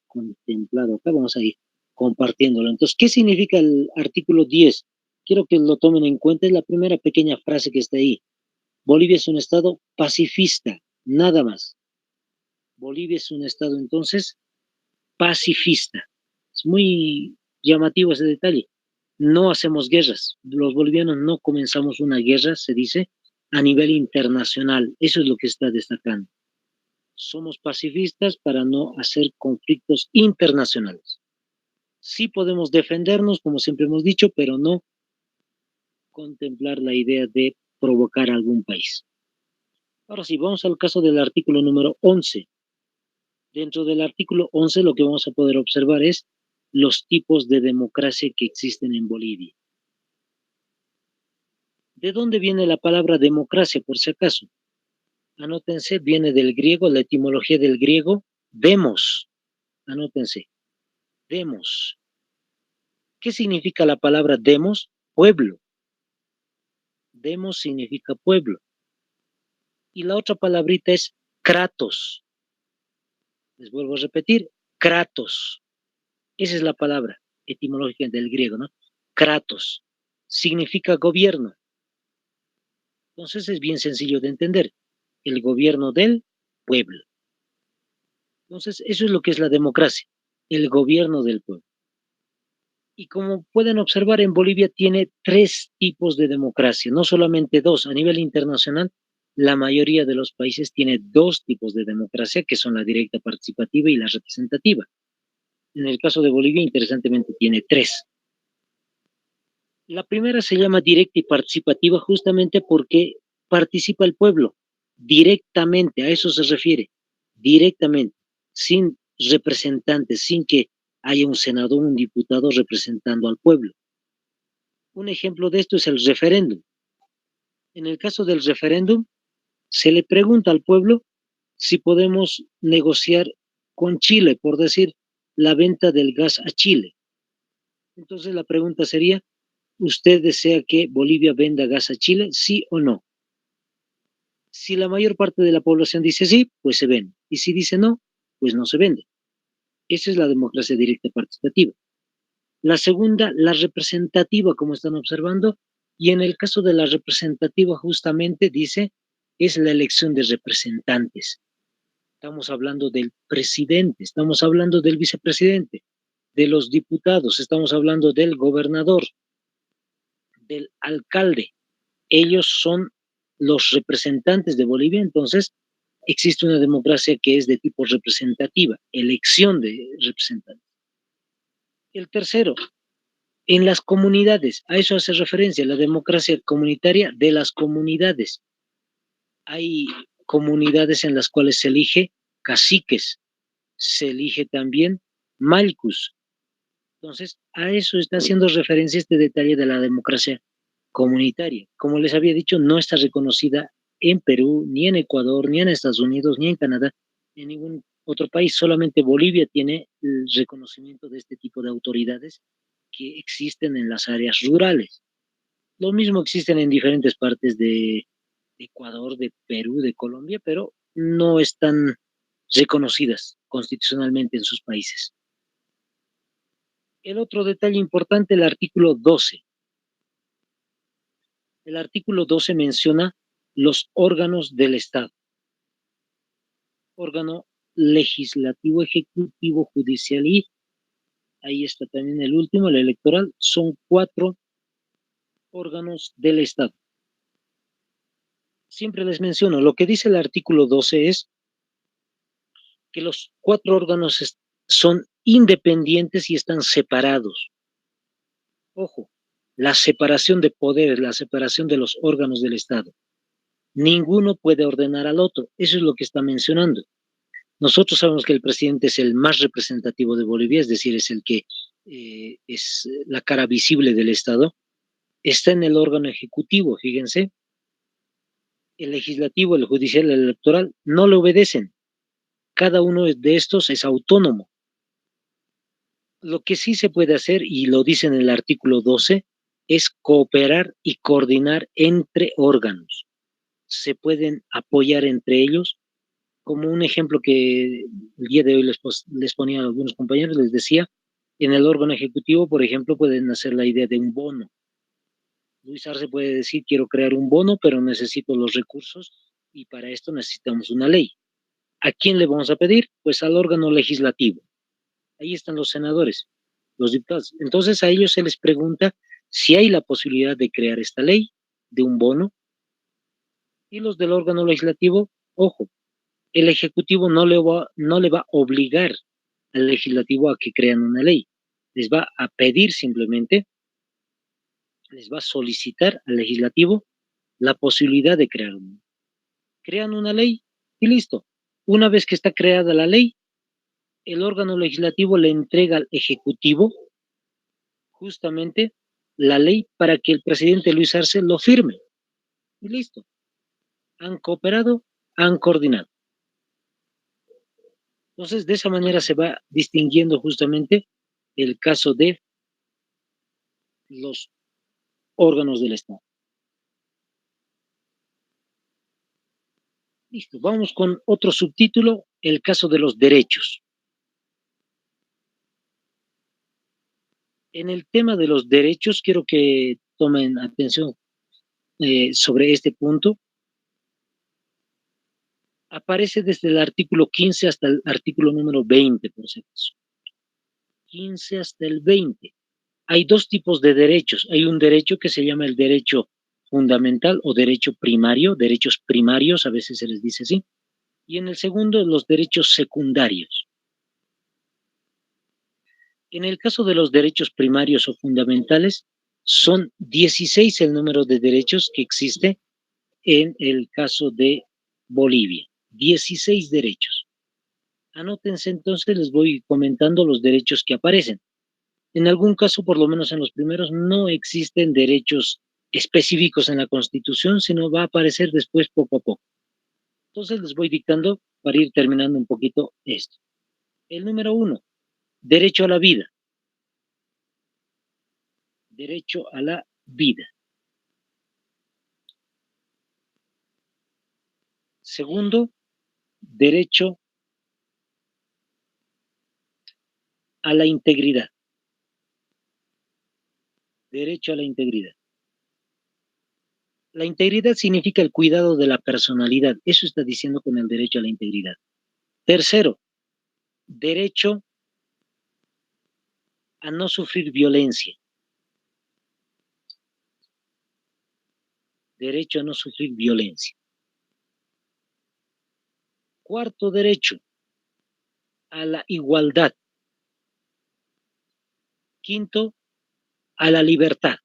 contemplado acá, vamos a ir compartiéndolo. Entonces, ¿qué significa el artículo 10? Quiero que lo tomen en cuenta, es la primera pequeña frase que está ahí. Bolivia es un estado pacifista, nada más. Bolivia es un estado entonces pacifista. Es muy llamativo ese detalle. No hacemos guerras. Los bolivianos no comenzamos una guerra, se dice, a nivel internacional. Eso es lo que está destacando. Somos pacifistas para no hacer conflictos internacionales. Sí podemos defendernos, como siempre hemos dicho, pero no contemplar la idea de provocar a algún país. Ahora sí, vamos al caso del artículo número 11. Dentro del artículo 11 lo que vamos a poder observar es los tipos de democracia que existen en Bolivia. ¿De dónde viene la palabra democracia, por si acaso? Anótense, viene del griego, la etimología del griego, demos. Anótense, demos. ¿Qué significa la palabra demos? Pueblo. Demos significa pueblo. Y la otra palabrita es kratos. Les vuelvo a repetir, kratos. Esa es la palabra etimológica del griego, ¿no? Kratos. Significa gobierno. Entonces es bien sencillo de entender. El gobierno del pueblo. Entonces, eso es lo que es la democracia, el gobierno del pueblo. Y como pueden observar, en Bolivia tiene tres tipos de democracia, no solamente dos. A nivel internacional, la mayoría de los países tiene dos tipos de democracia, que son la directa participativa y la representativa. En el caso de Bolivia, interesantemente, tiene tres. La primera se llama directa y participativa justamente porque participa el pueblo directamente, a eso se refiere, directamente, sin representantes, sin que haya un senador, un diputado representando al pueblo. Un ejemplo de esto es el referéndum. En el caso del referéndum, se le pregunta al pueblo si podemos negociar con Chile, por decir, la venta del gas a Chile. Entonces la pregunta sería, ¿usted desea que Bolivia venda gas a Chile, sí o no? Si la mayor parte de la población dice sí, pues se vende. Y si dice no, pues no se vende. Esa es la democracia directa participativa. La segunda, la representativa, como están observando, y en el caso de la representativa justamente dice, es la elección de representantes. Estamos hablando del presidente, estamos hablando del vicepresidente, de los diputados, estamos hablando del gobernador, del alcalde. Ellos son los representantes de Bolivia, entonces existe una democracia que es de tipo representativa, elección de representantes. El tercero, en las comunidades, a eso hace referencia, la democracia comunitaria de las comunidades. Hay comunidades en las cuales se elige caciques, se elige también malcus. Entonces, a eso está haciendo referencia este detalle de la democracia comunitaria. Como les había dicho, no está reconocida en Perú, ni en Ecuador, ni en Estados Unidos, ni en Canadá, ni en ningún otro país. Solamente Bolivia tiene el reconocimiento de este tipo de autoridades que existen en las áreas rurales. Lo mismo existen en diferentes partes de Ecuador, de Perú, de Colombia, pero no están reconocidas constitucionalmente en sus países. El otro detalle importante, el artículo 12. El artículo 12 menciona los órganos del Estado. Órgano legislativo, ejecutivo, judicial y ahí está también el último, el electoral. Son 4 órganos del Estado. Siempre les menciono, lo que dice el artículo 12 es que los 4 órganos son independientes y están separados. Ojo, la separación de poderes, la separación de los órganos del Estado. Ninguno puede ordenar al otro. Eso es lo que está mencionando. Nosotros sabemos que el presidente es el más representativo de Bolivia, es decir, es el que es la cara visible del Estado. Está en el órgano ejecutivo, fíjense. El legislativo, el judicial, el electoral no le obedecen. Cada uno de estos es autónomo. Lo que sí se puede hacer, y lo dice en el artículo 12, es cooperar y coordinar entre órganos. Se pueden apoyar entre ellos. Como un ejemplo que el día de hoy les ponía a algunos compañeros, les decía, en el órgano ejecutivo, por ejemplo, pueden hacer la idea de un bono. Luis Arce puede decir, quiero crear un bono, pero necesito los recursos y para esto necesitamos una ley. ¿A quién le vamos a pedir? Pues al órgano legislativo. Ahí están los senadores, los diputados. Entonces a ellos se les pregunta si hay la posibilidad de crear esta ley de un bono y los del órgano legislativo, ojo, el ejecutivo no le va a obligar al legislativo a que crean una ley. les va a pedir simplemente, les va a solicitar al legislativo la posibilidad de crear una. Crean una ley y listo. Una vez que está creada la ley, el órgano legislativo le entrega al ejecutivo justamente la ley para que el presidente Luis Arce lo firme. Y listo. Han cooperado, han coordinado. Entonces, de esa manera se va distinguiendo justamente el caso de los órganos del Estado. Listo, vamos con otro subtítulo, el caso de los derechos. En el tema de los derechos, quiero que tomen atención sobre este punto. Aparece desde el artículo 15 hasta el artículo número 20, por si acaso. 15 hasta el 20. Hay dos tipos de derechos. Hay un derecho que se llama el derecho fundamental o derecho primario, derechos primarios, a veces se les dice así. Y en el segundo, los derechos secundarios. En el caso de los derechos primarios o fundamentales, son 16 el número de derechos que existe en el caso de Bolivia. 16 derechos. Anótense entonces, les voy comentando los derechos que aparecen. En algún caso, por lo menos en los primeros, no existen derechos específicos en la Constitución, sino va a aparecer después poco a poco. Entonces les voy dictando para ir terminando un poquito esto. El número 1, derecho a la vida. Derecho a la vida. Segundo, derecho a la integridad. Derecho a la integridad. La integridad significa el cuidado de la personalidad. Eso está diciendo con el derecho a la integridad. Tercero, derecho a no sufrir violencia. Derecho a no sufrir violencia. Cuarto derecho, a la igualdad. Quinto, a la libertad.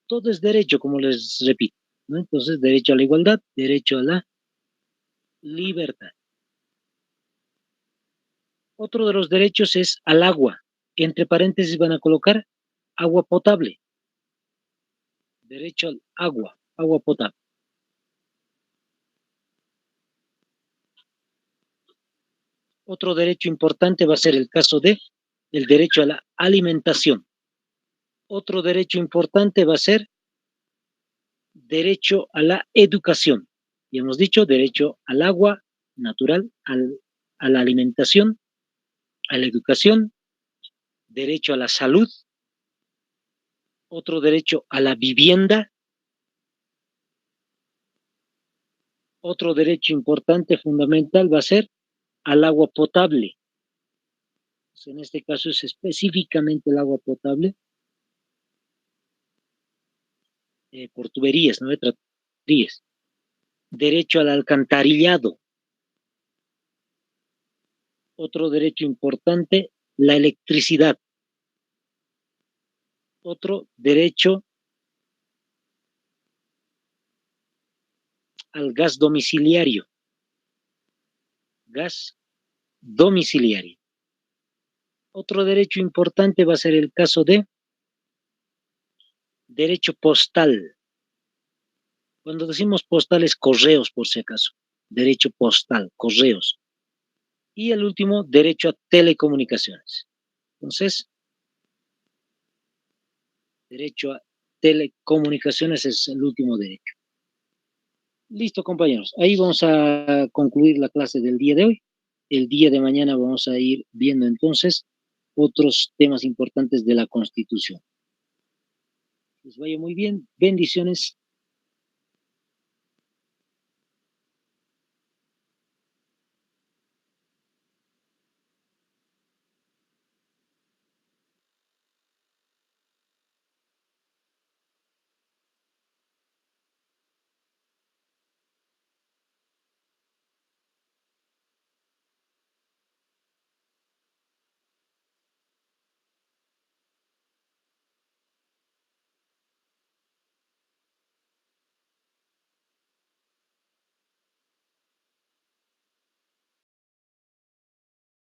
Todo es derecho, como les repito, ¿no? Entonces, derecho a la igualdad, derecho a la libertad. Otro de los derechos es al agua. Entre paréntesis van a colocar agua potable. Derecho al agua, agua potable. Otro derecho importante va a ser el caso de el derecho a la alimentación. Otro derecho importante va a ser derecho a la educación. Y hemos dicho derecho al agua natural, a la alimentación, a la educación, derecho a la salud, otro derecho a la vivienda, otro derecho importante, fundamental, va a ser al agua potable. En este caso es específicamente el agua potable por tuberías, no de tuberías. Derecho al alcantarillado. Otro derecho importante, la electricidad. Otro derecho al gas domiciliario. Gas domiciliario. Otro derecho importante va a ser el caso de derecho postal. Cuando decimos postal es correos, por si acaso. Derecho postal, correos. Y el último, derecho a telecomunicaciones. Entonces, derecho a telecomunicaciones es el último derecho. Listo, compañeros. Ahí vamos a concluir la clase del día de hoy. El día de mañana vamos a ir viendo entonces otros temas importantes de la Constitución. Les vaya muy bien. Bendiciones.